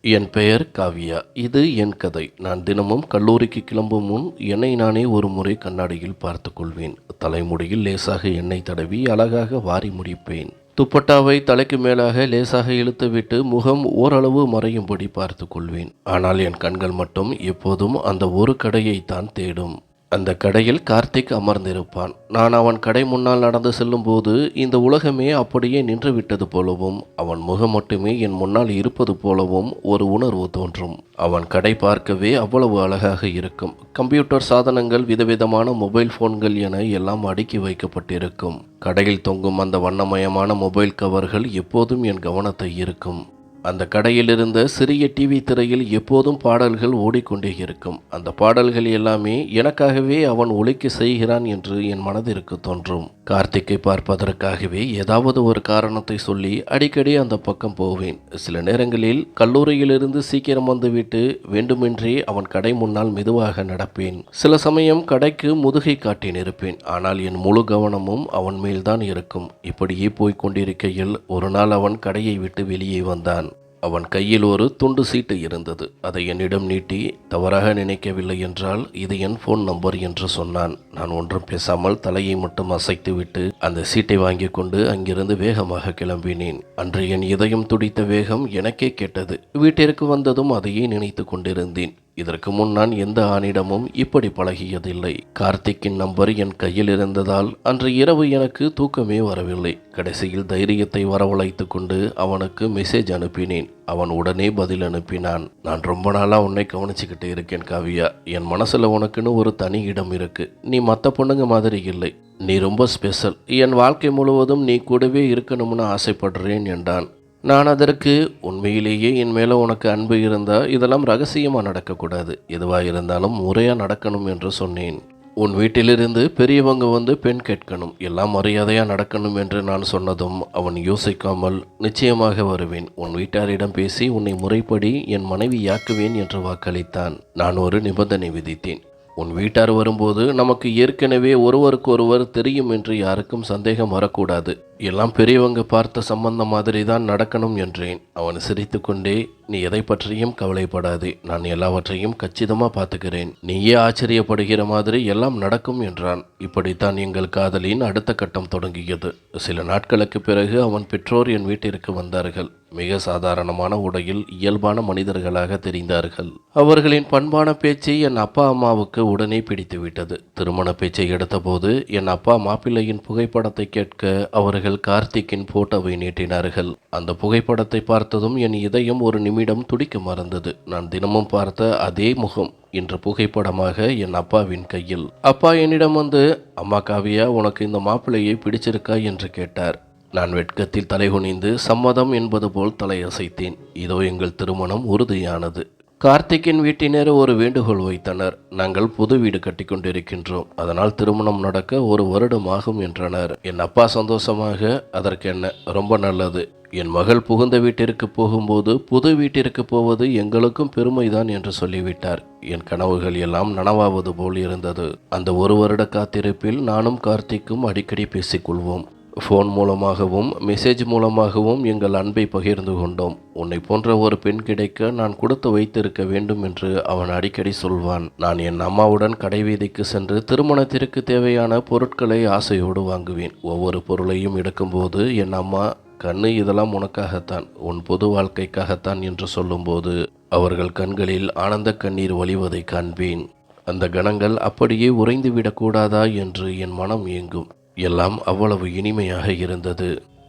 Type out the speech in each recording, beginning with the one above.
என் பெயர் காவ்யா. இது என் கதை. நான் தினமும் கல்லூரிக்கு கிளம்பும் முன் என்னை நானே ஒரு முறை கண்ணாடியில் பார்த்து கொள்வேன். தலைமுடியில் லேசாக எண்ணெய் தடவி அழகாக வாரி முடிப்பேன். துப்பட்டாவை தலைக்கு மேலாக லேசாக இழுத்துவிட்டு முகம் ஓரளவு மறையும்படி பார்த்து கொள்வேன். ஆனால் என் கண்கள் மட்டும் எப்போதும் அந்த ஒரு கடையைத்தான் தேடும். அந்த கடையில் கார்த்திக் அமர்ந்திருப்பான். நான் அவன் கடை முன்னால் நடந்து செல்லும்போது இந்த உலகமே அப்படியே நின்று விட்டது போலவும், அவன் முகம் மட்டுமே என் முன்னால் இருப்பது போலவும் ஒரு உணர்வு தோன்றும். அவன் கடை பார்க்கவே அவ்வளவு அழகாக இருக்கும். கம்ப்யூட்டர் சாதனங்கள், விதவிதமான மொபைல் போன்கள் என எல்லாம் அடுக்கி வைக்கப்பட்டிருக்கும். கடையில் தொங்கும் அந்த வண்ணமயமான மொபைல் கவர்கள் எப்போதும் என் கவனத்தை ஈர்க்கும். அந்த கடையில் இருந்த சிறிய டிவி திரையில் எப்போதும் பாடல்கள் ஓடிக்கொண்டே இருக்கும். அந்த பாடல்கள் எல்லாமே எனக்காகவே அவன் ஒலிக்க செய்கிறான் என்று என் மனதிற்கு தோன்றும். கார்த்திக்கை பார்ப்பதற்காகவே ஏதாவது ஒரு காரணத்தை சொல்லி அடிக்கடி அந்த பக்கம் போவேன். சில நேரங்களில் கல்லூரியிலிருந்து சீக்கிரம் வந்துவிட்டு வேண்டுமென்றே அவன் கடை முன்னால் மெதுவாக நடப்பேன். சில சமயம் கடைக்கு முதுகை காட்டி நிற்பேன். ஆனால் என் முழு கவனமும் அவன் மேல்தான் இருக்கும். இப்படியே போய்க் கொண்டிருக்கையில் ஒரு நாள் அவன் கடையை விட்டு வெளியே வந்தான். அவன் கையில் ஒரு துண்டு சீட்டு இருந்தது. அதை என்னிடம் நீட்டி, தவறாக நினைக்கவில்லை என்றால் இது என் ஃபோன் நம்பர் என்று சொன்னான். நான் ஒன்றும் பேசாமல் தலையை மட்டும் அசைத்துவிட்டு அந்த சீட்டை வாங்கி கொண்டு அங்கிருந்து வேகமாக கிளம்பினேன். அன்று என் இதயம் துடித்த வேகம் எனக்கே கேட்டது. வீட்டிற்கு வந்ததும் அதையே நினைத்து கொண்டிருந்தேன். இதற்கு முன் நான் எந்த ஆணிடமும் இப்படி பழகியதில்லை. கார்த்திக்கின் நம்பர் என் கையில் இருந்ததால் அன்று இரவு எனக்கு தூக்கமே வரவில்லை. கடைசியில் தைரியத்தை வரவழைத்து கொண்டு அவனுக்கு மெசேஜ் அனுப்பினேன். அவன் உடனே பதில் அனுப்பினான். நான் ரொம்ப நாளாக உன்னை கவனிச்சுக்கிட்டு இருக்கேன் காவியா. என் மனசில் உனக்குன்னு ஒரு தனி இடம் இருக்கு. நீ மற்ற பொண்ணுங்க மாதிரி இல்லை. நீ ரொம்ப ஸ்பெஷல். என் வாழ்க்கை முழுவதும் நீ கூடவே இருக்கணும்னு ஆசைப்படுறேன் என்றான். நான் அதற்கு, உண்மையிலேயே என் மேலே உனக்கு அன்பு இருந்தால் இதெல்லாம் ரகசியமாக நடக்கக்கூடாது, எதுவாக இருந்தாலும் முறையாக நடக்கணும் என்று சொன்னேன். உன் வீட்டிலிருந்து பெரியவங்க வந்து பெண் கேட்கணும், எல்லாம் மரியாதையாக நடக்கணும் என்று நான் சொன்னதும் அவன் யோசிக்காமல், நிச்சயமாக வருவேன், உன் வீட்டாரிடம் பேசி உன்னை முறைப்படி என் மனைவியாக்குவேன் என்று வாக்களித்தான். நான் ஒரு நிபந்தனை விதித்தேன். உன் வீட்டார் வரும்போது நமக்கு ஏற்கனவே ஒருவருக்கொருவர் தெரியும் என்று யாருக்கும் சந்தேகம் வரக்கூடாது, எல்லாம் பெரியவங்க பார்த்த சம்பந்தம் மாதிரி தான் நடக்கணும் என்றேன். அவன் சிரித்து கொண்டே, நீ எதை பற்றியும் கவலைப்படாதே, நான் எல்லாவற்றையும் கச்சிதமாக பார்த்துக்கிறேன், நீயே ஆச்சரியப்படுகிற மாதிரி எல்லாம் நடக்கும் என்றான். இப்படித்தான் எங்கள் காதலின் அடுத்த கட்டம் தொடங்கியது. சில நாட்களுக்கு பிறகு அவன் பெற்றோர் என் வீட்டிற்கு வந்தார்கள். மிக சாதாரணமான உடையில் இயல்பான மனிதர்களாக தெரிந்தார்கள். அவர்களின் பண்பான பேச்சு என் அப்பா அம்மாவுக்கு உடனே பிடித்துவிட்டது. திருமண பேச்சை எடுத்தபோது என் அப்பா மாப்பிள்ளையின் புகைப்படத்தை கேட்க அவர்கள் கார்த்திக்கின் போட்டோவை நீட்டினார்கள். அந்த புகைப்படத்தை பார்த்ததும் என் இதயம் ஒரு நிமிடம் துடிக்க மறந்தது. நான் தினமும் பார்த்த அதே முகம் இன்று புகைப்படமாக என் அப்பாவின் கையில். அப்பா என்னிடம் வந்து, அம்மா காவியா, உனக்கு இந்த மாப்பிள்ளையை பிடிச்சிருக்கா என்று கேட்டார். நான் வெட்கத்தில் தலைகுனிந்து சம்மதம் என்பது போல் தலையசைத்தேன். இதோ எங்கள் திருமணம் உறுதியானது. கார்த்திக்கின் வீட்டினர் ஒரு வேண்டுகோள் வைத்தனர். நாங்கள் புது வீடு கட்டி கொண்டிருக்கின்றோம், அதனால் திருமணம் நடக்க 1 வருடம் ஆகும் என்றனர். என் அப்பா சந்தோஷமாக, அதற்கென்ன, ரொம்ப நல்லது. என் மகள் புகுந்த வீட்டிற்கு போகும்போது புது வீட்டிற்கு போவது எங்களுக்கும் பெருமைதான் என்று சொல்லிவிட்டார். என் கனவுகள் எல்லாம் நனவாவது போல் இருந்தது. அந்த 1 வருட காத்திருப்பில் நானும் கார்த்திக்கும் அடிக்கடி பேசிக்கொள்வோம். ஃபோன் மூலமாகவும் மெசேஜ் மூலமாகவும் எங்கள் அன்பை பகிர்ந்து கொண்டோம். உன்னை போன்ற ஒரு பெண் கிடைக்க நான் கொடுத்து வைத்திருக்க வேண்டும் என்று அவன் அடிக்கடி சொல்வான். நான் என் அம்மாவுடன் கடைவீதிக்கு சென்று திருமணத்திற்கு தேவையான பொருட்களை ஆசையோடு வாங்குவேன். ஒவ்வொரு பொருளையும் எடுக்கும்போது என் அம்மா, கண்ணு, இதெல்லாம் உனக்காகத்தான், உன் பொது வாழ்க்கைக்காகத்தான் என்று சொல்லும்போது அவர்கள் கண்களில் ஆனந்த கண்ணீர் வழிவதை காண்பேன். அந்த கணங்கள் அப்படியே உறைந்து விடக்கூடாதா என்று என் மனம் ஏங்கும். எல்லாம் அவ்வளவு இனிமையாக இருந்தது.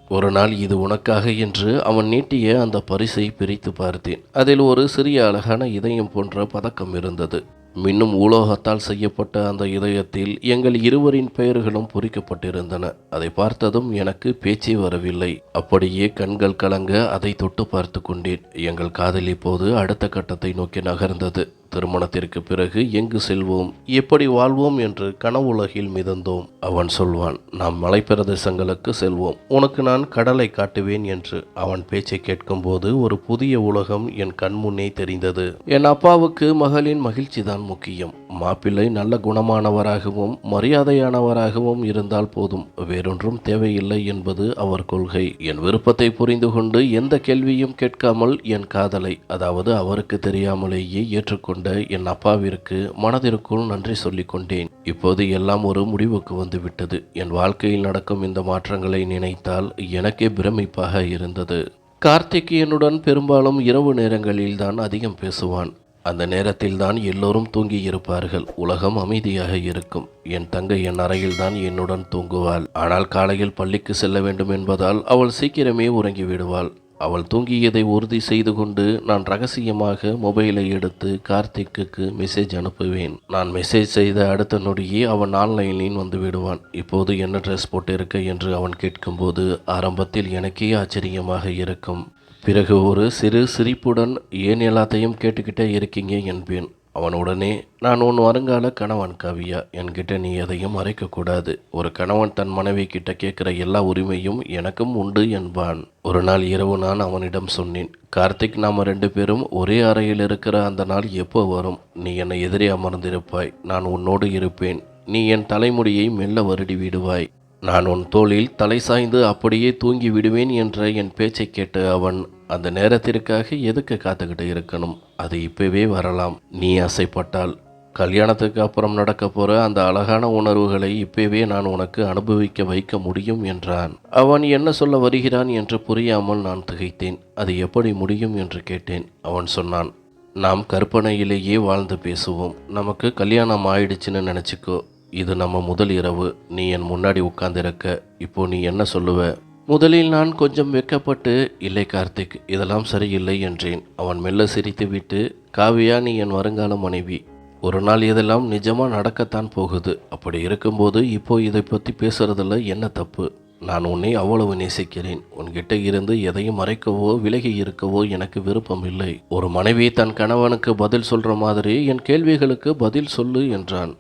ஒரு நாள், இது உனக்காக என்று அவன் நீட்டிய அந்த பரிசை பிரித்து பார்த்தேன். அதில் ஒரு சிறிய அழகான இதயம் போன்ற பதக்கம் இருந்தது. மின்னும் உலோகத்தால் செய்யப்பட்ட அந்த இதயத்தில் எங்கள் இருவரின் பெயர்களும் பொறிக்கப்பட்டிருந்தன. அதை பார்த்ததும் எனக்கு பேச்சே வரவில்லை. அப்படியே கண்கள் கலங்க அதை தொட்டு பார்த்து கொண்டேன். எங்கள் காதல் இப்போது அடுத்த கட்டத்தை நோக்கி நகர்ந்தது. திருமணத்திற்கு பிறகு எங்கு செல்வோம், எப்படி வாழ்வோம் என்று கனவுலகில் மிதந்தோம். அவன் சொல்வான், நாம் மலைப்பிரதேசங்களுக்கு செல்வோம், உனக்கு நான் கடலை காட்டுவேன் என்று. அவன் பேச்சை கேட்கும்போது ஒரு புதிய உலகம் என் கண்முன்னே தெரிந்தது. என் அப்பாவுக்கு மகளின் மகிழ்ச்சி தான் முக்கியம். மாப்பிள்ளை நல்ல குணமானவராகவும் மரியாதையானவராகவும் இருந்தால் போதும், வேறொன்றும் தேவையில்லை என்பது அவர் கொள்கை. என் விருப்பத்தை புரிந்து கொண்டு எந்த கேள்வியும் கேட்காமல் என் காதலை, அதாவது அவருக்கு தெரியாமலேயே ஏற்றுக்கொண்ட என் அப்பாவிற்கு மனதிற்குள் நன்றி சொல்லிக் கொண்டேன். இப்போது எல்லாம் ஒரு முடிவுக்கு வந்துவிட்டது. என் வாழ்க்கையில் நடக்கும் இந்த மாற்றங்களை நினைத்தால் எனக்கே பிரமிப்பாக இருந்தது. கார்த்திக் என்னுடன் பெரும்பாலும் இரவு நேரங்களில் தான் அதிகம் பேசுவான். அந்த நேரத்தில் தான் எல்லோரும் தூங்கி இருப்பார்கள். உலகம் அமைதியாக இருக்கும். என் தங்கை என் அறையில்தான் என்னுடன் தூங்குவாள். ஆனால் காலையில் பள்ளிக்கு செல்ல வேண்டும் என்பதால் அவள் சீக்கிரமே உறங்கி விடுவாள். அவள் தூங்கியதை உறுதி செய்து கொண்டு நான் ரகசியமாக மொபைலை எடுத்து கார்த்திக்கு மெசேஜ் அனுப்புவேன். நான் மெசேஜ் செய்த அடுத்த நொடியே அவன் ஆன்லைனில் வந்து விடுவான். இப்போது என்ன ட்ரெஸ் போட்டிருக்க என்று அவன் கேட்கும்போது ஆரம்பத்தில் எனக்கே ஆச்சரியமாக இருக்கும். பிறகு ஒரு சிறு சிரிப்புடன் ஏன் எல்லாத்தையும் கேட்டுக்கிட்டே இருக்கீங்க என்பேன். அவன் உடனே, நான் உன் வருங்கால கணவன் காவியா, என்கிட்ட நீ எதையும் மறைக்கக்கூடாது. ஒரு கணவன் தன் மனைவி கிட்ட கேட்குற எல்லா உரிமையும் எனக்கும் உண்டு என்பான். ஒரு நாள் இரவு நான் அவனிடம் சொன்னேன், கார்த்திக், நாம 2 பேரும் ஒரே அறையில் இருக்கிற அந்த நாள் எப்போ வரும்? நீ என்னை எதிரே அமர்ந்திருப்பாய், நான் உன்னோடு இருப்பேன். நீ என் தலைமுடியை மெல்ல வருடி விடுவாய், நான் உன் தோளில் தலை சாய்ந்து அப்படியே தூங்கி விடுவேன் என்ற என் பேச்சை கேட்டு அவன், அந்த நேரத்திற்காக எதுக்கு காத்துக்கிட்டு இருக்கணும், அது இப்பவே வரலாம். நீ ஆசைப்பட்டால் கல்யாணத்துக்கு அப்புறம் நடக்க போற அந்த அழகான உணர்வுகளை இப்பவே நான் உனக்கு அனுபவிக்க வைக்க முடியும் என்றான். அவன் என்ன சொல்ல வருகிறான் என்று புரியாமல் நான் திகைத்தேன். அது எப்படி முடியும் என்று கேட்டேன். அவன் சொன்னான், நாம் கற்பனையிலேயே வாழ்ந்து பேசுவோம். நமக்கு கல்யாணம் ஆயிடுச்சுன்னு நினச்சிக்கோ. இது நம்ம முதல் இரவு. நீ என் முன்னாடி உட்கார்ந்திருக்க. இப்போ நீ என்ன சொல்லுவ? முதலில் நான் கொஞ்சம் வெட்கப்பட்டு, இல்லை கார்த்திக், இதெல்லாம் சரியில்லை என்றேன். அவன் மெல்ல சிரித்துவிட்டு, காவியா, நீ என் வருங்கால மனைவி. ஒரு நாள் இதெல்லாம் நிஜமா நடக்கத்தான் போகுது. அப்படி இருக்கும்போது இப்போ இதை பற்றி பேசுறதுல என்ன தப்பு? நான் உன்னை அவ்வளவு நேசிக்கிறேன். உன்கிட்ட இருந்து எதையும் மறைக்கவோ விலகி இருக்கவோ எனக்கு விருப்பம் இல்லை. ஒரு மனைவி தன் கணவனுக்கு பதில் சொல்ற மாதிரி என் கேள்விகளுக்கு பதில் சொல்லு என்றான்.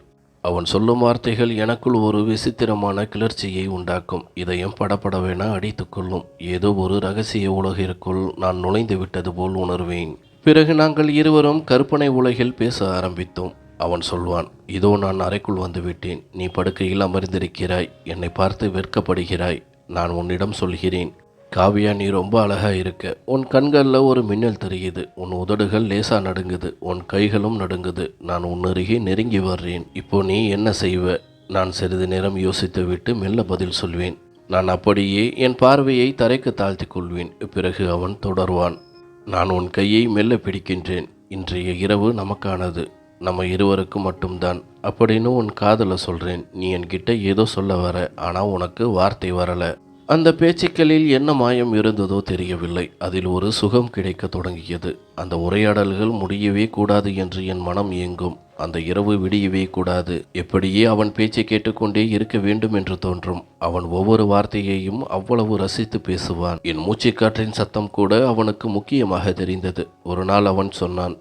அவன் சொல்லும் வார்த்தைகள் எனக்குள் ஒரு விசித்திரமான கிளர்ச்சியை உண்டாக்கும். இதயம் படபடவென அடித்துக்கொள்ளும். ஏதோ ஒரு ரகசிய உலகிற்குள் நான் நுழைந்து விட்டது போல் உணர்வேன். பிறகு நாங்கள் இருவரும் கற்பனை உலகில் பேச ஆரம்பித்தோம். அவன் சொல்வான், இதோ நான் அறைக்குள் வந்து விட்டேன். நீ படுக்கையில் அமர்ந்திருக்கிறாய். என்னை பார்த்து வெட்கப்படுகிறாய். நான் உன்னிடம் சொல்கிறேன், காவியா, நீ ரொம்ப அழகா இருக்க. உன் கண்களில் ஒரு மின்னல் தெரியுது. உன் உதடுகள் லேசா நடுங்குது. உன் கைகளும் நடுங்குது. நான் உன்னருகே நெருங்கி வர்றேன். இப்போ நீ என்ன செய்வ? நான் சிறிது நேரம் யோசித்து விட்டு மெல்ல பதில் சொல்வேன். நான் அப்படியே என் பார்வையை தரைக்கு தாழ்த்தி கொள்வேன். பிறகு அவன் தொடர்வான், நான் உன் கையை மெல்ல பிடிக்கின்றேன். இன்றைய இரவு நமக்கானது. நம்ம இருவருக்கும் மட்டும்தான் அப்படின்னு உன் காதலை சொல்கிறேன். நீ என்கிட்ட ஏதோ சொல்ல வர, ஆனால் உனக்கு வார்த்தை வரலை. அந்த பேச்சுக்களில் என்ன மாயம் இருந்ததோ தெரியவில்லை. அதில் ஒரு சுகம் கிடைக்க தொடங்கியது. அந்த உரையாடல்கள் முடியவே கூடாது என்று என் மனம் ஏங்கும். அந்த இரவு விடியவே கூடாது. எப்படியே அவன் பேச்சை கேட்டுக்கொண்டே இருக்க வேண்டும் என்று தோன்றும். அவன் ஒவ்வொரு வார்த்தையையும் அவ்வளவு ரசித்து பேசுவான். என் மூச்சுக்காற்றின் சத்தம் கூட அவனுக்கு முக்கியமாக தெரிந்தது. ஒரு நாள் அவன் சொன்னான்,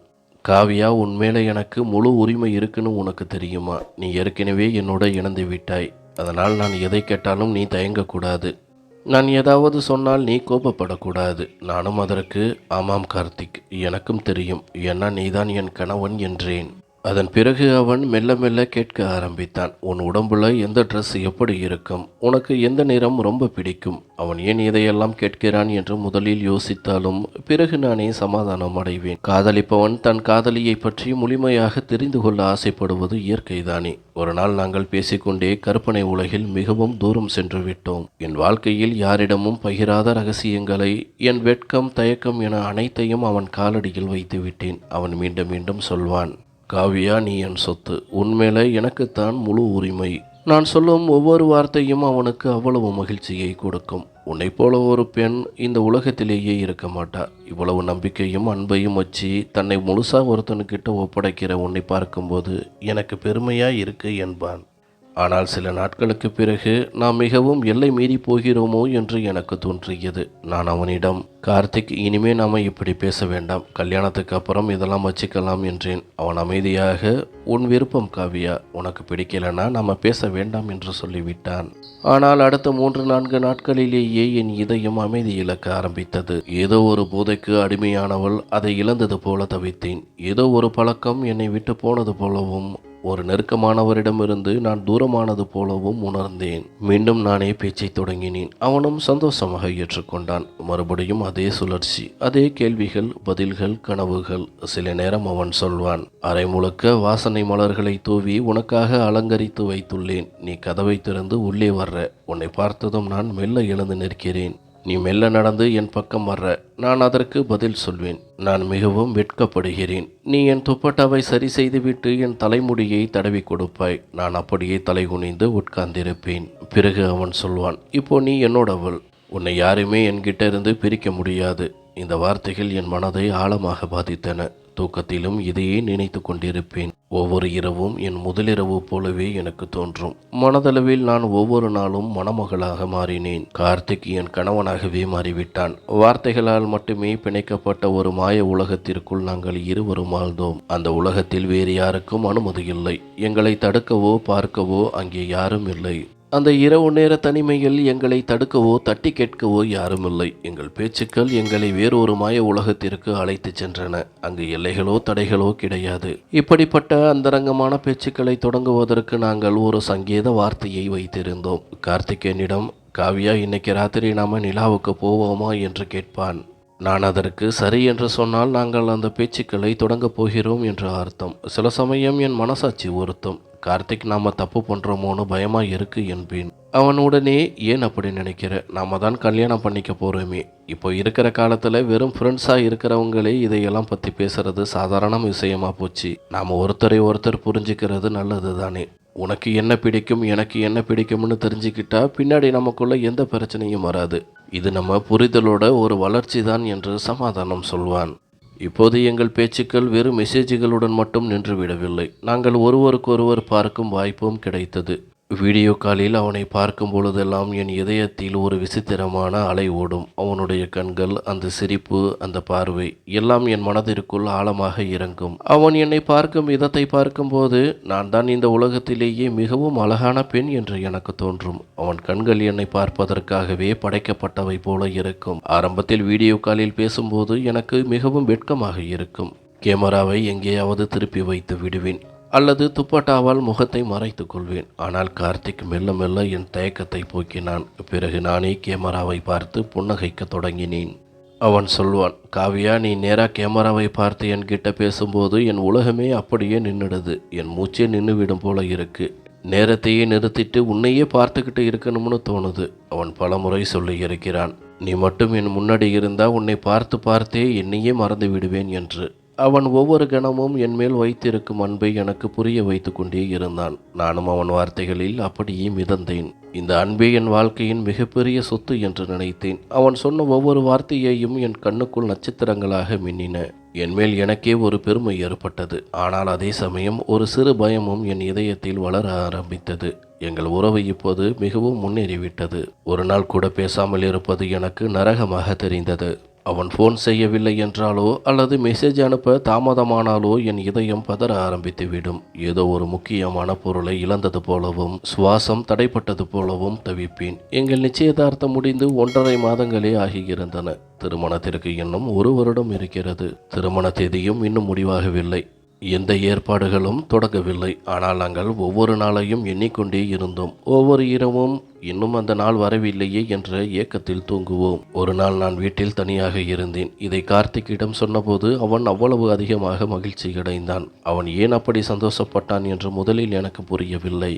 காவியா, உன்மேலே எனக்கு முழு உரிமை இருக்குன்னு உனக்கு தெரியுமா? நீ ஏற்கனவே என்னோட இணைந்து விட்டாய். அதனால் நான் எதை கேட்டாலும் நீ தயங்கக்கூடாது. நான் ஏதாவது சொன்னால் நீ கோபப்படக்கூடாது. நானும் அதற்கு ஆமாம் கார்த்திக், எனக்கும் தெரியும், ஏன்னா நீதான் என் கணவன் என்றேன். அதன் பிறகு அவன் மெல்ல மெல்ல கேட்க ஆரம்பித்தான், உன் உடம்புல எந்த ட்ரெஸ் எப்படி இருக்கும்? உனக்கு எந்த நிறம் ரொம்ப பிடிக்கும்? அவன் ஏன் இதையெல்லாம் கேட்கிறான் என்று முதலில் யோசித்தாலும் பிறகு நானே சமாதானம் அடைவேன். காதலிப்பவன் தன் காதலியை பற்றி முழுமையாக தெரிந்து கொள்ள ஆசைப்படுவது இயற்கைதானே. ஒரு நாள் நாங்கள் பேசிக்கொண்டே கற்பனை உலகில் மிகவும் தூரம் சென்று விட்டோம். என் வாழ்க்கையில் யாரிடமும் பகிராத ரகசியங்களை, என் வெட்கம், தயக்கம் என அனைத்தையும் அவன் காலடியில் வைத்து விட்டேன். அவன் மீண்டும் மீண்டும் சொல்வான், காவியா, நீ என் சொத்து. உன்மேல எனக்குத்தான் முழு உரிமை. நான் சொல்லும் ஒவ்வொரு வார்த்தையும் அவனுக்கு அவ்வளவு மகிழ்ச்சியை கொடுக்கும். உன்னை போல ஒரு பெண் இந்த உலகத்திலேயே இருக்க மாட்டா. இவ்வளவு நம்பிக்கையும் அன்பையும் வச்சு தன்னை முழுசா ஒருத்தனுக்கிட்ட ஒப்படைக்கிற உன்னை பார்க்கும்போது எனக்கு பெருமையா இருக்கு என்பான். ஆனால் சில நாட்களுக்கு பிறகு நாம் மிகவும் எல்லை மீறி போகிறோமோ என்று எனக்கு தோன்றியது. நான் அவனிடம், கார்த்திக், இனிமே நாம இப்படி பேச வேண்டாம், கல்யாணத்துக்கு அப்புறம் இதெல்லாம் வச்சுக்கலாம் என்றேன். அவன் அமைதியாக, உன் விருப்பம் காவியா, உனக்கு பிடிக்கலனா நாம பேச வேண்டாம் என்று சொல்லிவிட்டான். ஆனால் அடுத்த 3-4 நாட்களிலேயே என் இதயம் அமைதி இழக்க ஆரம்பித்தது. ஏதோ ஒரு போதைக்கு அடிமையானவள் அதை இழந்தது போல தவித்தேன். ஏதோ ஒரு பழக்கம் என்னை விட்டு போனது போலவும், ஒரு நெருக்கமானவரிடமிருந்து நான் தூரமானது போலவும் உணர்ந்தேன். மீண்டும் நானே பேச்சை தொடங்கினேன். அவனும் சந்தோஷமாக ஏற்றுக்கொண்டான். மறுபடியும் அதே சுழற்சி, அதே கேள்விகள், பதில்கள், கனவுகள். சில நேரம் அவன் சொல்வான், அரை முழுக்க வாசனை மலர்களை தூவி உனக்காக அலங்கரித்து வைத்துள்ளேன், நீ கதவை திறந்து உள்ளே வர்ற, உன்னை பார்த்ததும் நான் மெல்ல எழுந்து நிற்கிறேன், நீ மெல்ல நடந்து என் பக்கம் வர்ற. நான் அதற்கு பதில் சொல்வேன், நான் மிகவும் வெட்கப்படுகிறேன். நீ என் துப்பட்டாவை சரி செய்துவிட்டு என் தலைமுடியை தடவி கொடுப்பாய். நான் அப்படியே தலை குனிந்து உட்கார்ந்திருப்பேன். பிறகு அவன் சொல்வான், இப்போ நீ என்னோடவள், உன்னை யாருமே என்கிட்ட இருந்து பிரிக்க முடியாது. இந்த வார்த்தைகள் என் மனதை ஆழமாக பாதித்தன. தூக்கத்திலும் இதையே நினைத்து கொண்டிருப்பேன். ஒவ்வொரு இரவும் என் முதலிரவு போலவே எனக்கு தோன்றும். மனதளவில் நான் ஒவ்வொரு நாளும் மணமகளாக மாறினேன். கார்த்திக் என் கணவனாகவே மாறிவிட்டான். வார்த்தைகளால் மட்டுமே பிணைக்கப்பட்ட ஒரு மாய உலகத்திற்குள் நாங்கள் இருவரும் வாழ்ந்தோம். அந்த உலகத்தில் வேறு யாருக்கும் அனுமதி இல்லை. எங்களை தடுக்கவோ பார்க்கவோ அங்கே யாரும் இல்லை. அந்த இரவு நேர தனிமையில் எங்களை தடுக்கவோ தட்டி கேட்கவோ யாருமில்லை. எங்கள் பேச்சுக்கள் எங்களை வேறொரு மாய உலகத்திற்கு அழைத்து சென்றன. அங்கு எல்லைகளோ தடைகளோ கிடையாது. இப்படிப்பட்ட அந்தரங்கமான பேச்சுக்களை தொடங்குவதற்கு நாங்கள் ஒரு சங்கேத வார்த்தையை வைத்திருந்தோம். கார்த்திக் என்னிடம், காவியா, இன்னைக்கு ராத்திரி நாம நிலாவுக்கு போவோமா என்று கேட்பான். நான் அதற்கு சரி என்று சொன்னால் நாங்கள் அந்த பேச்சுக்களை தொடங்கப் போகிறோம் என்று அர்த்தம். சில சமயம் என் மனசாட்சி உறுத்தும், கார்த்திக், நாம தப்பு பண்றோமோன்னு பயமா இருக்கு என்பேன். அவன் உடனே, ஏன் அப்படி நினைக்கிற, நாம தான் கல்யாணம் பண்ணிக்க போறோமே. இப்போ இருக்கிற காலத்துல வெறும் ஃப்ரெண்ட்ஸா இருக்கிறவங்களே இதையெல்லாம் பத்தி பேசுறது சாதாரண விஷயமா போச்சு. நாம ஒருத்தரை ஒருத்தர் புரிஞ்சுக்கிறது நல்லது தானே. உனக்கு என்ன பிடிக்கும், எனக்கு என்ன பிடிக்கும்னு தெரிஞ்சுக்கிட்டா பின்னாடி நமக்குள்ள எந்த பிரச்சனையும் வராது. இது நம்ம புரிதலோட ஒரு வளர்ச்சி தான் என்று சமாதானம் சொல்வான். இப்போது எங்கள் பேச்சுக்கள் வெறும் மெசேஜ்களுடன் மட்டும் நின்றுவிடவில்லை. நாங்கள் ஒருவருக்கொருவர் பார்க்கும் வாய்ப்பும் கிடைத்தது. வீடியோ காலில் அவனை பார்க்கும் பொழுதெல்லாம் என் இதயத்தில் ஒரு விசித்திரமான அலை ஓடும். அவனுடைய கண்கள், அந்த சிரிப்பு, அந்த பார்வை எல்லாம் என் மனதிற்குள் ஆழமாக இறங்கும். அவன் என்னை பார்க்கும் விதத்தை பார்க்கும்போது நான் தான் இந்த உலகத்திலேயே மிகவும் அழகான பெண் என்று எனக்கு தோன்றும். அவன் கண்கள் என்னை பார்ப்பதற்காகவே படைக்கப்பட்டவை போல இருக்கும். ஆரம்பத்தில் வீடியோ காலில் பேசும்போது எனக்கு மிகவும் வெட்கமாக இருக்கும். கேமராவை எங்கேயாவது திருப்பி வைத்து விடுவேன் அல்லது துப்பட்டாவால் முகத்தை மறைத்து கொள்வேன். ஆனால் கார்த்திக் மெல்ல மெல்ல என் தயக்கத்தை போக்கினான். பிறகு நானே கேமராவை பார்த்து புன்னகைக்க தொடங்கினேன். அவன் சொல்வான், காவியா, நீ நேராக கேமராவை பார்த்து என்கிட்ட பேசும்போது என் உலகமே அப்படியே நின்றுடுது. என் மூச்சே நின்றுவிடும் போல இருக்கு. நேரத்தையே நிறுத்திட்டு உன்னையே பார்த்துக்கிட்டு இருக்கணும்னு தோணுது. அவன் பலமுறை சொல்லி இருக்கிறான், நீ மட்டும் என் முன்னாடி இருந்தா உன்னை பார்த்து பார்த்தே என்னையே மறந்து விடுவேன் என்று. அவன் ஒவ்வொரு கணமும் என் மேல் வைத்திருக்கும் அன்பை எனக்கு புரிய வைத்து கொண்டே இருந்தான். நானும் அவன் வார்த்தைகளில் அப்படியே மிதந்தேன். இந்த அன்பே என் வாழ்க்கையின் மிகப்பெரிய சொத்து என்று நினைத்தேன். அவன் சொன்ன ஒவ்வொரு வார்த்தையையும் என் கண்ணுக்குள் நட்சத்திரங்களாக மின்னின. என்மேல் எனக்கே ஒரு பெருமை ஏற்பட்டது. ஆனால் அதே சமயம் ஒரு சிறு பயமும் என் இதயத்தில் வளர ஆரம்பித்தது. எங்கள் உறவு இப்போது மிகவும் முன்னேறிவிட்டது. ஒரு நாள் கூட பேசாமல் இருப்பது எனக்கு நரகமாக தெரிந்தது. அவன் ஃபோன் செய்யவில்லை என்றாலோ அல்லது மெசேஜ் அனுப்ப தாமதமானாலோ என் இதயம் பதற ஆரம்பித்துவிடும். ஏதோ ஒரு முக்கியமான பொருளை இழந்தது போலவும் சுவாசம் தடைப்பட்டது போலவும் தவிப்பேன். எங்கள் நிச்சயதார்த்தம் முடிந்து 1.5 மாதங்களே ஆகியிருந்தன. திருமணத்திற்கு இன்னும் 1 வருடம் இருக்கிறது. திருமண தேதியும் இன்னும் முடிவாகவில்லை. எந்த ஏற்பாடுகளும் தொடங்கவில்லை. ஆனால் நாங்கள் ஒவ்வொரு நாளையும் எண்ணிக்கொண்டே இருந்தோம். ஒவ்வொரு இரவும் இன்னும் அந்த நாள் வரவில்லையே என்ற ஏக்கத்தில் தூங்குவோம். ஒரு நாள் நான் வீட்டில் தனியாக இருந்தேன். இதை கார்த்திக்கிடம் சொன்னபோது அவன் அவ்வளவு அதிகமாக மகிழ்ச்சி அடைந்தான். அவன் ஏன் அப்படி சந்தோஷப்பட்டான் என்று முதலில் எனக்கு புரியவில்லை.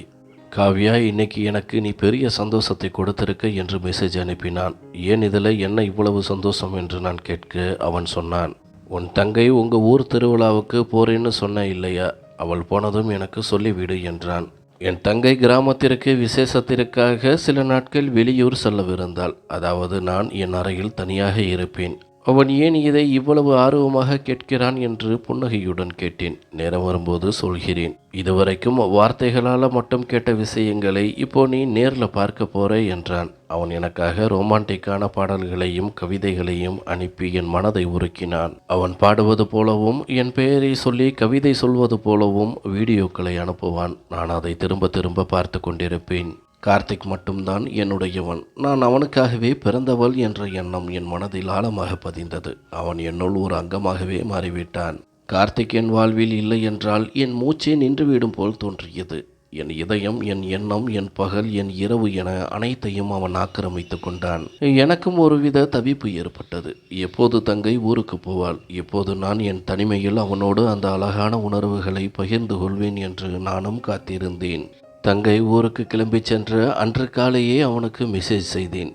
காவ்யா, இன்னைக்கு எனக்கு நீ பெரிய சந்தோஷத்தை கொடுத்திருக்க என்று மெசேஜ் அனுப்பினான். ஏன் இதில் என்ன இவ்வளவு சந்தோஷம் என்று நான் கேட்க அவன் சொன்னான், உன் தங்கை உங்கள் ஊர் திருவிழாவுக்கு போறேன்னு சொன்ன இல்லையா, அவள் போனதும் எனக்கு சொல்லிவிடு என்றான். என் தங்கை கிராமத்திற்கு விசேஷத்திற்காக சில நாட்கள் வெளியூர் செல்லவிருந்தாள். அதாவது நான் என் அறையில் தனியாக இருப்பேன். அவன் ஏன் இதை இவ்வளவு ஆர்வமாக கேட்கிறான் என்று புன்னகையுடன் கேட்டேன். நேரம் வரும்போது சொல்கிறேன். இதுவரைக்கும் வார்த்தைகளால் மட்டும் கேட்ட விஷயங்களை இப்போ நீ நேரில் பார்க்க போற என்றான். அவன் எனக்காக ரொமான்டிக்கான பாடல்களையும் கவிதைகளையும் அனுப்பி என் மனதை உருக்கினான். அவன் பாடுவது போலவும் என் பெயரை சொல்லி கவிதை சொல்வது போலவும் வீடியோக்களை அனுப்புவான். நான் அதை திரும்ப திரும்ப பார்த்து கொண்டிருப்பேன். கார்த்திக் மட்டும்தான் என்னுடையவன். நான் அவனுக்காகவே பிறந்தவள் என்ற எண்ணம் என் மனதில் ஆழமாக பதிந்தது. அவன் என்னுள் ஒரு அங்கமாகவே மாறிவிட்டான். கார்த்திக் என் வாழ்வில் இல்லை என்றால் என் மூச்சே நின்றுவிடும் போல் தோன்றியது. என் இதயம், என் எண்ணம், என் பகல், என் இரவு என அனைத்தையும் அவன் ஆக்கிரமித்து கொண்டான். எனக்கும் ஒருவித தவிப்பு ஏற்பட்டது. எப்போது தங்கை ஊருக்கு போவாள், எப்போது நான் என் தனிமையில் அவனோடு அந்த அழகான உணர்வுகளை பகிர்ந்து கொள்வேன் என்று நானும் காத்திருந்தேன். தங்கை ஊருக்கு கிளம்பி சென்ற அன்று காலையே அவனுக்கு மெசேஜ் செய்தேன்.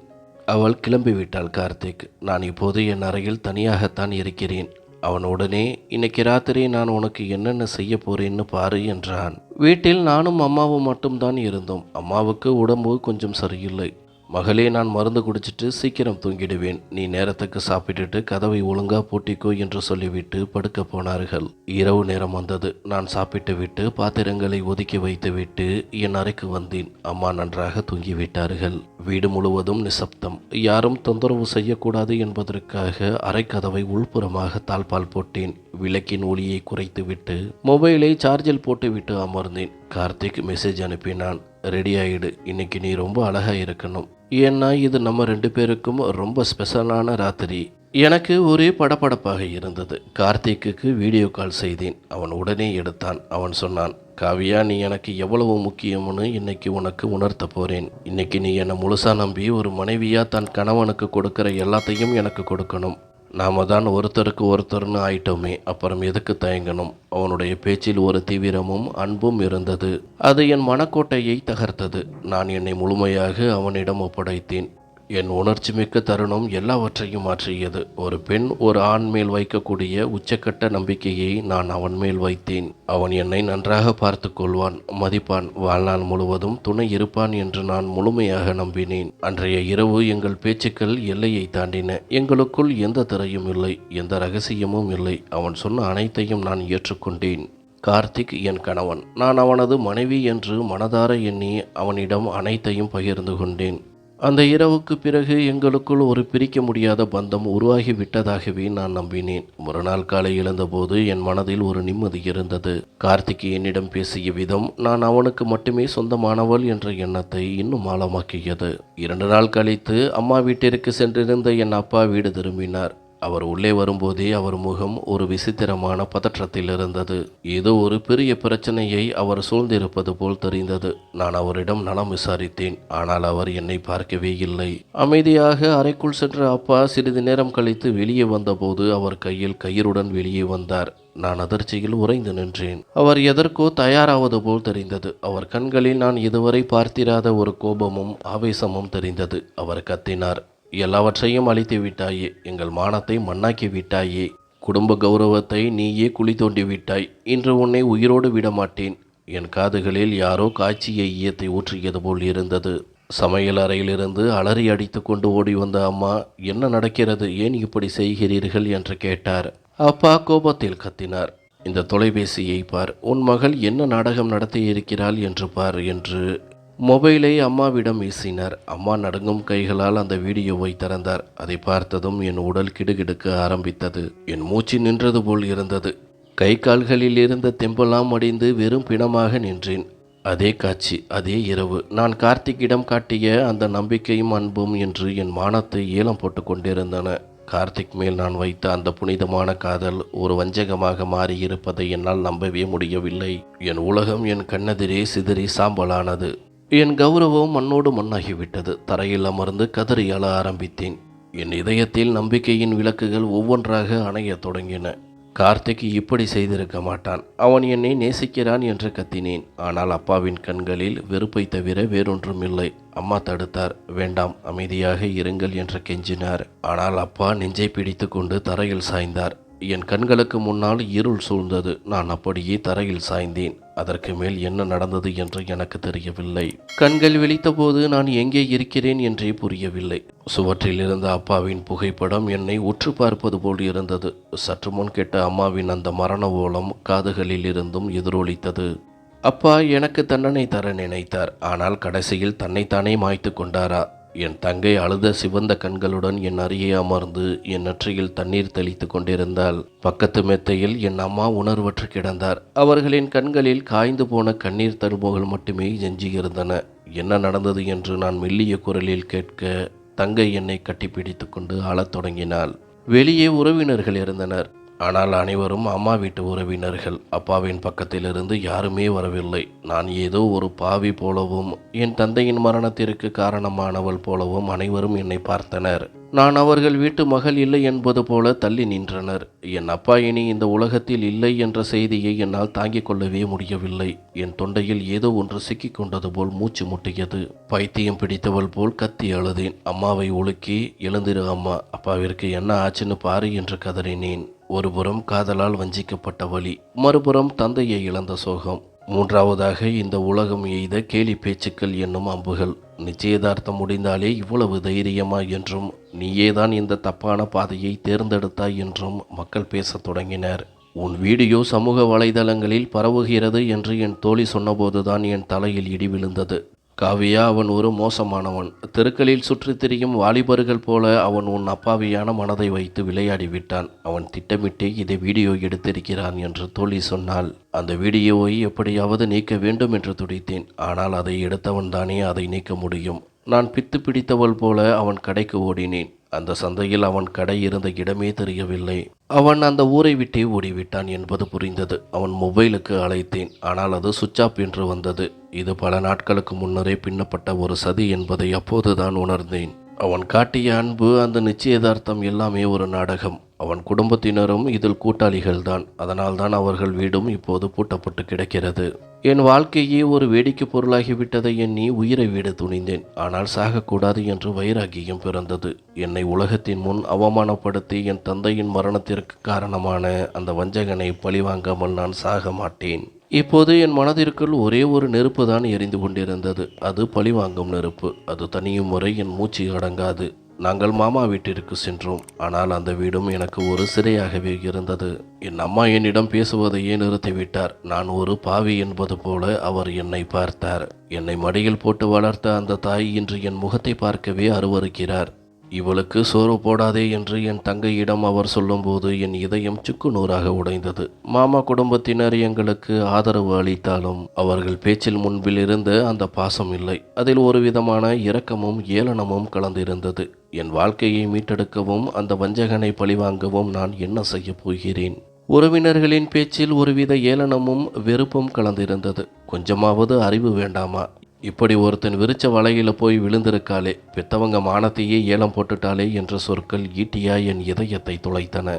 அவள் கிளம்பிவிட்டாள் கார்த்திக். நான் இப்போது என் அறையில் தனியாகத்தான் இருக்கிறேன். அவன் உடனே இன்னைக்கு ராத்திரி நான் உனக்கு என்னென்ன செய்ய போறேன்னு பாரு என்றான். வீட்டில் நானும் அம்மாவும் மட்டும்தான் இருந்தோம். அம்மாவுக்கு உடம்பு கொஞ்சம் சரியில்லை. மகளே, நான் மருந்து குடிச்சிட்டு சீக்கிரம் தூங்கிடுவேன். நீ நேரத்துக்கு சாப்பிட்டுட்டு கதவை ஒழுங்கா பூட்டிக்கோ என்று சொல்லிவிட்டு படுக்க போனார்கள். இரவு நேரம் வந்தது. நான் சாப்பிட்டு விட்டு பாத்திரங்களை ஒதுக்கி வைத்து விட்டு என் அறைக்கு வந்தேன். அம்மா நன்றாக தூங்கிவிட்டார்கள். வீடு முழுவதும் நிசப்தம். யாரும் தொந்தரவு செய்யக்கூடாது என்பதற்காக அறைக்கதவை உள்புறமாக தாழ்பால் போட்டேன். விளக்கின் ஒளியை குறைத்துவிட்டு மொபைலை சார்ஜில் போட்டுவிட்டு அமர்ந்தேன். கார்த்திக் மெசேஜ் அனுப்பினான். ரெடி ஆயிடு, இன்னைக்கு நீ ரொம்ப அழகா இருக்கணும். ஏன்னா இது நம்ம 2 பேருக்கும் ரொம்ப ஸ்பெஷலான ராத்திரி. எனக்கு ஒரே படபடப்பாக இருந்தது. கார்த்திக்கு வீடியோ கால் செய்தேன். அவன் உடனே எடுத்தான். அவன் சொன்னான், காவியா, நீ எனக்கு எவ்வளவு முக்கியம்னு இன்னைக்கு உனக்கு உணர்த்த போறேன். இன்னைக்கு நீ என்னை முழுசா நம்பி ஒரு மனைவியா தன் கணவனுக்கு கொடுக்கிற எல்லாத்தையும் எனக்கு கொடுக்கணும். நாம தான் ஒருத்தருக்கு ஒருத்தர்னு ஆயிட்டோமே, அப்புறம் எதுக்கு தயங்கணும்? அவனுடைய பேச்சில் ஒரு தீவிரமும் அன்பும் இருந்தது. அது என் மனக்கோட்டையை தகர்த்தது. நான் என்னை முழுமையாக அவனிடம் ஒப்படைத்தேன். என் உணர்ச்சி மிக்க தருணம் எல்லாவற்றையும் மாற்றியது. ஒரு பெண் ஒரு ஆண் மேல் வைக்கக்கூடிய உச்சக்கட்ட நம்பிக்கையை நான் அவன் மேல் வைத்தேன். அவன் என்னை நன்றாக பார்த்து கொள்வான், மதிப்பான், வாழ்நாள் முழுவதும் துணை இருப்பான் என்று நான் முழுமையாக நம்பினேன். அன்றைய இரவு எங்கள் பேச்சுக்கள் எல்லையை தாண்டின. எங்களுக்குள் எந்த திரையும் இல்லை, எந்த ரகசியமும் இல்லை. அவன் சொன்ன அனைத்தையும் நான் ஏற்றுக்கொண்டேன். கார்த்திக் என் கணவன். நான் அவனது மனைவி என்று மனதார எண்ணி அவனிடம் அனைத்தையும் பகிர்ந்து கொண்டேன். அந்த இரவுக்கு பிறகு எங்களுக்குள் ஒரு பிரிக்க முடியாத பந்தம் உருவாகி விட்டதாகவே நான் நம்பினேன். மறுநாள் காலை எழுந்தபோது என் மனதில் ஒரு நிம்மதி இருந்தது. கார்த்திக் என்னிடம் பேசிய விதம் நான் அவனுக்கு மட்டுமே சொந்தமானவள் என்ற எண்ணத்தை இன்னும் ஆழமாக்கியது. 2 நாள் கழித்து அம்மா வீட்டிற்கு சென்றிருந்த என் அப்பா வீடு திரும்பினார். அவர் உள்ளே வரும்போதே அவர் முகம் ஒரு விசித்திரமான பதற்றத்தில் இருந்தது. ஏதோ ஒரு பெரிய பிரச்சனையை அவர் சூழ்ந்திருப்பது போல் தெரிந்தது. நான் அவரிடம் நலம் விசாரித்தேன். ஆனால் அவர் என்னை பார்க்கவே இல்லை. அமைதியாக அறைக்குள் சென்ற அப்பா சிறிது நேரம் கழித்து வெளியே வந்தபோது அவர் கையில் கயிறுடன் வெளியே வந்தார். நான் அதிர்ச்சியில் உறைந்து நின்றேன். அவர் எதற்கோ தயாராவது போல் தெரிந்தது. அவர் கண்களில் நான் இதுவரை பார்த்திராத ஒரு கோபமும் ஆவேசமும் தெரிந்தது. அவர் கத்தினார், எல்லாவற்றையும் அழித்து விட்டாயே, எங்கள் மானத்தை மண்ணாக்கி விட்டாயே, குடும்ப கௌரவத்தை நீயே குழி தோண்டி விட்டாய். இன்று உன்னை உயிரோடு விடமாட்டேன். என் காதுகளில் யாரோ காய்ச்சிய ஈயத்தை ஊற்றியது போல் இருந்தது. சமையல் அறையிலிருந்து அலறி அடித்து கொண்டு ஓடி வந்த அம்மா, என்ன நடக்கிறது, ஏன் இப்படி செய்கிறீர்கள் என்று கேட்டார். அப்பா கோபத்தில் கத்தினார், இந்த தொலைபேசியை பார், உன் மகள் என்ன நாடகம் நடத்தியிருக்கிறாள் என்று பார் என்று மொபைலை அம்மாவிடம் வீசினார். அம்மா நடுங்கும் கைகளால் அந்த வீடியோவை திறந்தார். அதை பார்த்ததும் என் உடல் கிடுகிடுக்க ஆரம்பித்தது. என் மூச்சு நின்றது போல் இருந்தது. கை கால்களில் இருந்த தெம்பெல்லாம் அடிந்து வெறும் பிணமாக நின்றேன். அதே காட்சி, அதே இரவு. நான் கார்த்திக்கிடம் காட்டிய அந்த நம்பிக்கையும் அன்பும் என்று என் மானத்தை ஏலம் போட்டு கொண்டிருந்தன. கார்த்திக் மேல் நான் வைத்த அந்த புனிதமான காதல் ஒரு வஞ்சகமாக மாறியிருப்பதை என்னால் நம்பவே முடியவில்லை. என் உலகம் என் கண்ணெதிரே சிதறி சாம்பலானது. என் கௌரவம் மண்ணோடு மண்ணாகிவிட்டது. தரையில் அமர்ந்து கதறி அழ ஆரம்பித்தேன். என் இதயத்தில் நம்பிக்கையின் விளக்குகள் ஒவ்வொன்றாக அணையத் தொடங்கின. கார்த்திக் இப்படி செய்திருக்க மாட்டான். அவன் என்னை நேசிக்கிறான் என்று கத்தினேன். ஆனால் அப்பாவின் கண்களில் வெறுப்பை தவிர வேறொன்றும் இல்லை. அம்மா தடுத்தார். வேண்டாம், அமைதியாக இருங்கள் என்று கெஞ்சினார். ஆனால் அப்பா நெஞ்சை பிடித்து கொண்டு தரையில் சாய்ந்தார். என் கண்களுக்கு முன்னால் இருள் சூழ்ந்தது. நான் அப்படியே தரையில் சாய்ந்தேன். அதற்கு மேல் என்ன நடந்தது என்று எனக்கு தெரியவில்லை. கண்கள் விழித்தபோது நான் எங்கே இருக்கிறேன் என்றே புரியவில்லை. சுவற்றில் இருந்த அப்பாவின் புகைப்படம் என்னை உற்று பார்ப்பது போல் இருந்தது. சற்று முன் கேட்ட அம்மாவின் அந்த மரண ஓலம் காதுகளில் இருந்தும் எதிரொலித்தது. அப்பா எனக்கு தண்டனை தர நினைத்தார். ஆனால் கடைசியில் தன்னைத்தானே மாய்த்து கொண்டாரா? என் தங்கை அழுத சிவந்த கண்களுடன் என் அருகே அமர்ந்து என் நெற்றியில் தண்ணீர் தெளித்து கொண்டிருந்தாள். பக்கத்து மெத்தையில் என் அம்மா உணர்வற்று கிடந்தார். அவர்களின் கண்களில் காய்ந்து போன கண்ணீர் தழும்புகள் மட்டுமே எஞ்சியிருந்தன. என்ன நடந்தது என்று நான் மெல்லிய குரலில் கேட்க தங்கை என்னை கட்டிப்பிடித்து கொண்டு அழத் தொடங்கினாள். வெளியே உறவினர்கள் இருந்தனர். ஆனால் அனைவரும் அம்மா வீட்டு உறவினர்கள். அப்பாவின் பக்கத்திலிருந்து யாருமே வரவில்லை. நான் ஏதோ ஒரு பாவி போலவும் என் தந்தையின் மரணத்திற்கு காரணமானவள் போலவும் அனைவரும் என்னை பார்த்தனர். நான் அவர்கள் வீட்டு மகள் இல்லை என்பது போல தள்ளி நின்றனர். என் அப்பா இனி இந்த உலகத்தில் இல்லை என்ற செய்தியை என்னால் தாங்கிக் கொள்ளவே முடியவில்லை. என் தொண்டையில் ஏதோ ஒன்று சிக்கிக் கொண்டது போல் மூச்சு முட்டியது. பைத்தியம் பிடித்தவள் போல் கத்தி அழுதேன். அம்மாவை ஒழுக்கி, எழுந்திரு அம்மா, அப்பாவிற்கு என்ன ஆச்சுன்னு பாரு என்று கதறினேன். ஒருபுறம் காதலால் வஞ்சிக்கப்பட்ட வலி, மறுபுறம் தந்தையை இழந்த சோகம், மூன்றாவதாக இந்த உலகம் எய்த கேலி பேச்சுக்கள் என்னும் அம்புகள். நிச்சயதார்த்தம் முடிந்தாலே இவ்வளவு தைரியமா என்றும், நீயேதான் இந்த தப்பான பாதையை தேர்ந்தெடுத்தாய் என்றும் மக்கள் பேசத் தொடங்கினர். உன் வீடியோ சமூக வலைதளங்களில் பரவுகிறது என்று என் தோழி சொன்னபோதுதான் என் தலையில் இடி விழுந்தது. காவியா, அவன் ஒரு மோசமானவன். தெருக்களில் சுற்றித் திரியும் வாலிபர்கள் போல அவன் உன் அப்பாவியான மனதை வைத்து விளையாடி விட்டான். அவன் திட்டமிட்டே இதை வீடியோ எடுத்திருக்கிறான் என்று தோழி சொன்னாள். அந்த வீடியோவை எப்படியாவது நீக்க வேண்டும் என்று துடித்தேன். ஆனால் அதை எடுத்தவன் தானே அதை நீக்க முடியும். நான் பித்து பிடித்தவள் போல அவன் கடைக்கு ஓடினேன். அந்த சந்தையில் அவன் கடை இருந்த இடமே தெரியவில்லை. அவன் அந்த ஊரை விட்டே ஓடிவிட்டான் என்பது புரிந்தது. அவன் மொபைலுக்கு அழைத்தேன். ஆனால் அது சுவிட்ச் ஆஃப் என்று வந்தது. இது பல நாட்களுக்கு முன்னரே பின்னப்பட்ட ஒரு சதி என்பதை அப்போதுதான் உணர்ந்தேன். அவன் காட்டிய அன்பு, அந்த நிச்சயதார்த்தம் எல்லாமே ஒரு நாடகம். அவன் குடும்பத்தினரும் இதில் கூட்டாளிகள்தான். அதனால்தான் அவர்கள் வீடும் இப்போது பூட்டப்பட்டு கிடக்கிறது. என் வாழ்க்கையே ஒரு வேடிக்கை பொருளாகிவிட்டதை எண்ணி உயிரை விட துணிந்தேன். ஆனால் சாகக்கூடாது என்று வைராகியம் பிறந்தது. என்னை உலகத்தின் முன் அவமானப்படுத்தி என் தந்தையின் மரணத்திற்கு காரணமான அந்த வஞ்சகனை பழிவாங்காமல் நான் சாக மாட்டேன். இப்போது என் மனதிற்குள் ஒரே ஒரு நெருப்பு தான் எரிந்து கொண்டிருந்தது. அது பழிவாங்கும் நெருப்பு. அது தனியும் முறை என் மூச்சு அடங்காது. நாங்கள் மாமா வீட்டிற்கு சென்றோம். ஆனால் அந்த வீடும் எனக்கு ஒரு சிறையாகவே இருந்தது. என் அம்மா என்னிடம் பேசுவதையே நிறுத்திவிட்டார். நான் ஒரு பாவி என்பது போல அவர் என்னை பார்த்தார். என்னை மடியில் போட்டு வளர்த்த அந்த தாய் இன்று என் முகத்தை பார்க்கவே அருவருக்கிறார். இவளுக்கு சோறு போடாதே என்று என் தங்கையிடம் அவர் சொல்லும்போது என் இதயம் சுக்கு நூறாக உடைந்தது. மாமா குடும்பத்தினர் எங்களுக்கு ஆதரவு அளித்தாலும் அவர்கள் பேச்சில் முன்பில் இருந்த அந்த பாசம் இல்லை. அதில் ஒரு விதமான இரக்கமும் ஏளனமும் கலந்திருந்தது. என் வாழ்க்கையை மீட்டெடுக்கவும் அந்த வஞ்சகனை பழிவாங்கவும் நான் என்ன செய்ய போகிறேன்? உறவினர்களின் பேச்சில் ஒருவித ஏளனமும் வெறுப்பும் கலந்திருந்தது. கொஞ்சமாவது அறிவு வேண்டாமா? இப்படி ஒருத்தன் விரிச்ச வலையில போய் விழுந்திருக்காளே, பெத்தவங்க மானத்தையே ஏலம் போட்டுட்டாளே என்ற சொற்கள் ஈட்டியா என் இதயத்தை துளைத்தன.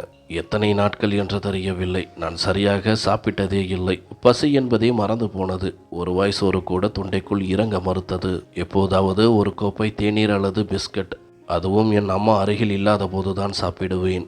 எத்தனை நாட்கள் என்று தெரியவில்லை. நான் சரியாக சாப்பிட்டதே இல்லை. பசி என்பதே மறந்து போனது. ஒரு வாய் சோறு கூட தொண்டைக்குள் இறங்க மறுத்தது. எப்போதாவது ஒரு கோப்பை தேநீர் அல்லது பிஸ்கட், அதுவும் என் அம்மா அருகில் இல்லாத போதுதான் சாப்பிடுவேன்.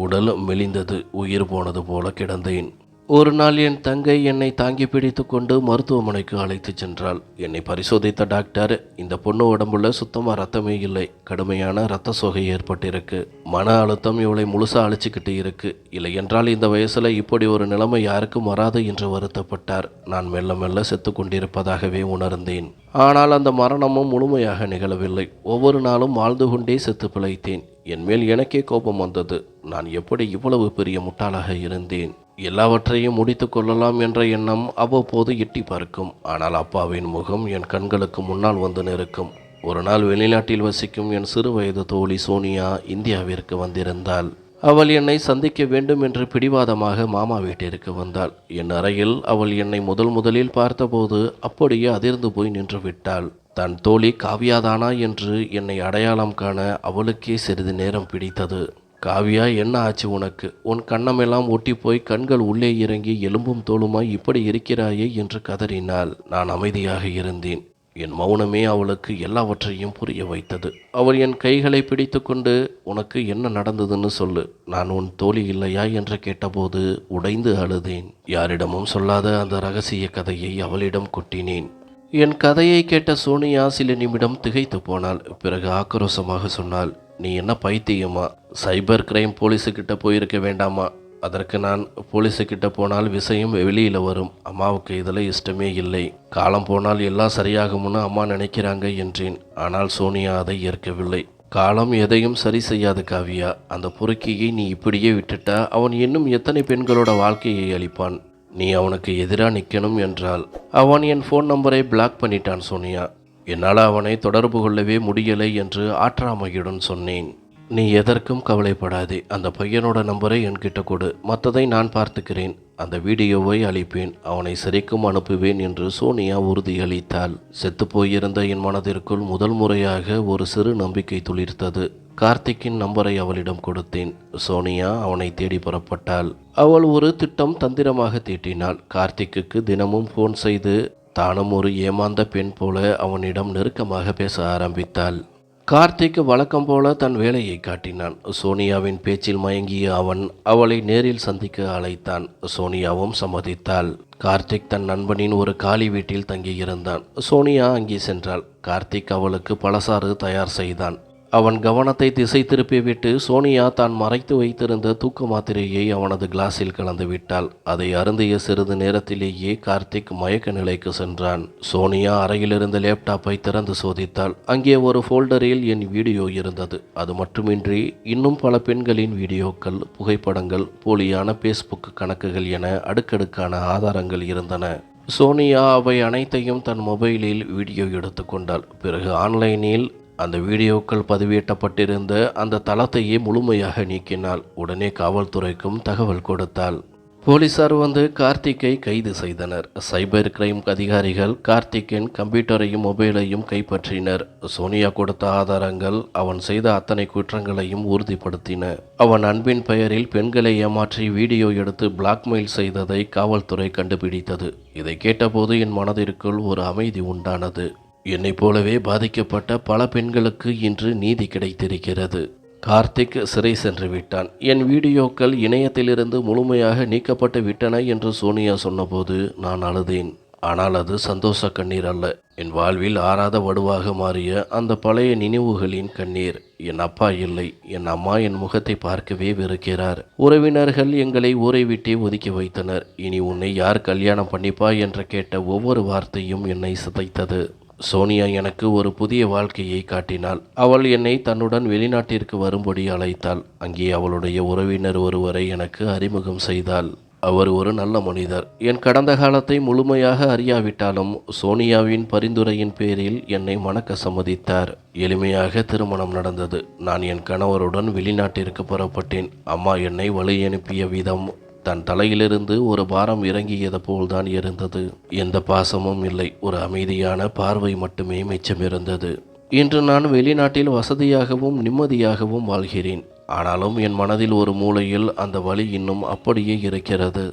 உடல் மெலிந்தது. உயிர் போனது போல கிடந்தேன். ஒரு நாள் என் தங்கை என்னை தாங்கி பிடித்து கொண்டு மருத்துவமனைக்கு அழைத்து சென்றாள். என்னை பரிசோதித்த டாக்டர், இந்த பொண்ணு உடம்புல சுத்தமாக ரத்தமே இல்லை, கடுமையான இரத்த சோகை ஏற்பட்டிருக்கு, மன அழுத்தம் இவளை முழுசா அழிச்சுக்கிட்டு இருக்கு, இல்லை என்றால் இந்த வயசுல இப்படி ஒரு நிலைமை யாருக்கும் வராது என்று வருத்தப்பட்டார். நான் மெல்ல மெல்ல செத்து கொண்டிருப்பதாகவே உணர்ந்தேன். ஆனால் அந்த மரணமும் முழுமையாக நிகழவில்லை. ஒவ்வொரு நாளும் வாழ்ந்து கொண்டே செத்து பிழைத்தேன். என் மேல் எனக்கே கோபம் வந்தது. நான் எப்படி இவ்வளவு பெரிய முட்டாளாக இருந்தேன்? எல்லாவற்றையும் முடித்து கொள்ளலாம் என்ற எண்ணம் அவ்வப்போது எட்டி பார்க்கும். ஆனால் அப்பாவின் முகம் என் கண்களுக்கு முன்னால் வந்து நிற்கும். ஒரு நாள் வெளிநாட்டில் வசிக்கும் என் சிறு வயது தோழி சோனியா இந்தியாவிற்கு வந்திருந்தாள். அவள் என்னை சந்திக்க வேண்டும் என்று பிடிவாதமாக மாமா வீட்டிற்கு வந்தாள். என் அறையில் அவள் என்னை முதலில் பார்த்தபோது அப்படியே அதிர்ந்து போய் நின்று விட்டாள். தன் தோழி காவியாதானா என்று என்னை அடையாளம் காண அவளுக்கே சிறிது நேரம் பிடித்தது. காவியா, என்ன ஆச்சு உனக்கு? உன் கண்ணமெல்லாம் ஒட்டி போய் கண்கள் உள்ளே இறங்கி எலும்பும் தோளுமாய் இப்படி இருக்கிறாயே என்று கதறினாள். நான் அமைதியாக இருந்தேன். என் மௌனமே அவளுக்கு எல்லாவற்றையும் புரிய வைத்தது. அவள் என் கைகளை பிடித்து கொண்டு, உனக்கு என்ன நடந்ததுன்னு சொல்லு, நான் உன் தோழி இல்லையா என்று கேட்டபோது உடைந்து அழுதேன். யாரிடமும் சொல்லாத அந்த இரகசிய கதையை அவளிடம் கொட்டினேன். என் கதையை கேட்ட சோனியா சில நிமிடம் திகைத்து போனாள். பிறகு ஆக்ரோஷமாக சொன்னாள், நீ என்ன பைத்தியமா? சைபர் கிரைம் போலீஸுக்கிட்ட போயிருக்க வேண்டாமா? அதற்கு நான், போலீஸுக்கிட்ட போனால் விஷயம் வெளியில் வரும், அம்மாவுக்கு இதில் இஷ்டமே இல்லை, காலம் போனால் எல்லாம் சரியாகும்னு அம்மா நினைக்கிறாங்க என்றேன். ஆனால் சோனியா அதை ஏற்கவில்லை. காலம் எதையும் சரி செய்யாது காவியா. அந்த பொறுக்கியை நீ இப்படியே விட்டுட்டா அவன் இன்னும் எத்தனை பெண்களோட வாழ்க்கையை அளிப்பான். நீ அவனுக்கு எதிராக நிற்கணும் என்றால். அவன் என் ஃபோன் நம்பரை பிளாக் பண்ணிட்டான் சோனியா. என்னால் அவனை தொடர்பு கொள்ளவே முடியலை என்று ஆற்றாமையுடன் சொன்னேன். நீ எதற்கும் கவலைப்படாதே. அந்த பையனோட நம்பரை என்கிட்ட கொடு, மற்றதை நான் பார்த்துக்கிறேன். அந்த வீடியோவை அளிப்பேன், அவனை சிறைக்கும் அனுப்புவேன் என்று சோனியா உறுதியளித்தாள். செத்து போயிருந்த என் மனதிற்குள் முதல் முறையாக ஒரு சிறு நம்பிக்கை துளிர்த்தது. கார்த்திக்கின் நம்பரை அவளிடம் கொடுத்தேன். சோனியா அவனை தேடி புறப்பட்டாள். அவள் ஒரு திட்டம் தந்திரமாக தீட்டினாள். கார்த்திக்கு தினமும் ஃபோன் செய்து தானும் ஒரு ஏமாந்த பெண் போல அவனிடம் நெருக்கமாக பேச ஆரம்பித்தாள். கார்த்திக் வழக்கம் போல தன் வேலையை காட்டினான். சோனியாவின் பேச்சில் மயங்கிய அவன் அவளை நேரில் சந்திக்க அழைத்தான். சோனியாவும் சம்மதித்தாள். கார்த்திக் தன் நண்பனின் ஒரு காலி வீட்டில் தங்கியிருந்தான். சோனியா அங்கே சென்றாள். கார்த்திக் அவளுக்கு பலசாறு தயார் செய்தான். அவன் கவனத்தை திசை திருப்பிவிட்டு சோனியா தான் மறைத்து வைத்திருந்த தூக்க மாத்திரையை அவனது கிளாஸில் கலந்து விட்டாள். அதை அருந்திய சிறிது நேரத்திலேயே கார்த்திக் மயக்க நிலைக்கு சென்றான். சோனியா அறையிலிருந்த லேப்டாப்பை திறந்து சோதித்தாள். அங்கே ஒரு ஃபோல்டரில் என் வீடியோ இருந்தது. அது மட்டுமின்றி இன்னும் பல பெண்களின் வீடியோக்கள், புகைப்படங்கள், போலியான ஃபேஸ்புக் கணக்குகள் என அடுக்கடுக்கான ஆதாரங்கள் இருந்தன. சோனியா அவை அனைத்தையும் தன் மொபைலில் வீடியோ எடுத்துக்கொண்டாள். பிறகு ஆன்லைனில் அந்த வீடியோக்கள் பதிவேற்றப்பட்டிருந்த அந்த தளத்தையே முழுமையாக நீக்கினாள். உடனே காவல்துறைக்கும் தகவல் கொடுத்தாள். போலீசார் வந்து கார்த்திக்கை கைது செய்தனர். சைபர் கிரைம் அதிகாரிகள் கார்த்திக்கின் கம்ப்யூட்டரையும் மொபைலையும் கைப்பற்றினர். சோனியா கொடுத்த ஆதாரங்கள் அவன் செய்த அத்தனை குற்றங்களையும் உறுதிப்படுத்தின. அவன் அன்பின் பெயரில் பெண்களை ஏமாற்றி வீடியோ எடுத்து பிளாக்மெயில் செய்ததை காவல்துறை கண்டுபிடித்தது. இதை கேட்டபோது என் மனதிற்குள் ஒரு அமைதி உண்டானது. என்னைப் போலவே பாதிக்கப்பட்ட பல பெண்களுக்கு இன்று நீதி கிடைத்திருக்கிறது. கார்த்திக் சிறை சென்று விட்டான். என் வீடியோக்கள் இணையத்திலிருந்து முழுமையாக நீக்கப்பட்டு விட்டன என்று சோனியா சொன்னபோது நான் அழுதேன். ஆனால் அது சந்தோஷ கண்ணீர் அல்ல. என் வாழ்வில் ஆறாத வடுவாக மாறிய அந்த பழைய நினைவுகளின் கண்ணீர். என் அப்பா இல்லை. என் அம்மா என் முகத்தை பார்க்கவே வெறுக்கிறார். உறவினர்கள் எங்களை ஊரை விட்டே ஒதுக்கி வைத்தனர். இனி உன்னை யார் கல்யாணம் பண்ணிப்பா என்று கேட்ட ஒவ்வொரு வார்த்தையும் என்னை சிதைத்தது. சோனியா எனக்கு ஒரு புதிய வாழ்க்கையை காட்டினாள். அவள் என்னை தன்னுடன் வெளிநாட்டிற்கு வரும்படி அழைத்தாள். அங்கே அவளுடைய உறவினர் ஒருவரை எனக்கு அறிமுகம் செய்தாள். அவர் ஒரு நல்ல மனிதர். என் கடந்த காலத்தை முழுமையாக அறியாவிட்டாலும் சோனியாவின் பரிந்துரையின் பேரில் என்னை மணக்க சம்மதித்தார். எளிமையாக திருமணம் நடந்தது. நான் என் கணவருடன் வெளிநாட்டிற்கு புறப்பட்டேன். அம்மா என்னை வழி அனுப்பிய விதம் தன் தலையிலிருந்து ஒரு பாரம் இறங்கியது போல்தான் இருந்தது. எந்த பாசமும் இல்லை. ஒரு அமைதியான பார்வை மட்டுமே மிச்சமிருந்தது. இன்று நான் வெளிநாட்டில் வசதியாகவும் நிம்மதியாகவும் வாழ்கிறேன். ஆனாலும் என் மனதில் ஒரு மூலையில் அந்த வலி இன்னும் அப்படியே இருக்கிறது.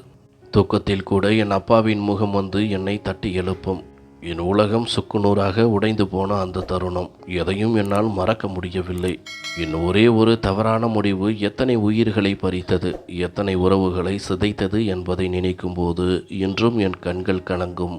தூக்கத்தில் கூட என் அப்பாவின் முகம் வந்து என்னை தட்டி எழுப்பும். என் உலகம் சுக்குநூறாக உடைந்து போன அந்த தருணம் எதையும் என்னால் மறக்க முடியவில்லை. என் ஒரே ஒரு தவறான முடிவு எத்தனை உயிர்களை பறித்தது, எத்தனை உறவுகளை சிதைத்தது என்பதை நினைக்கும்போது இன்றும் என் கண்கள் கலங்கும்.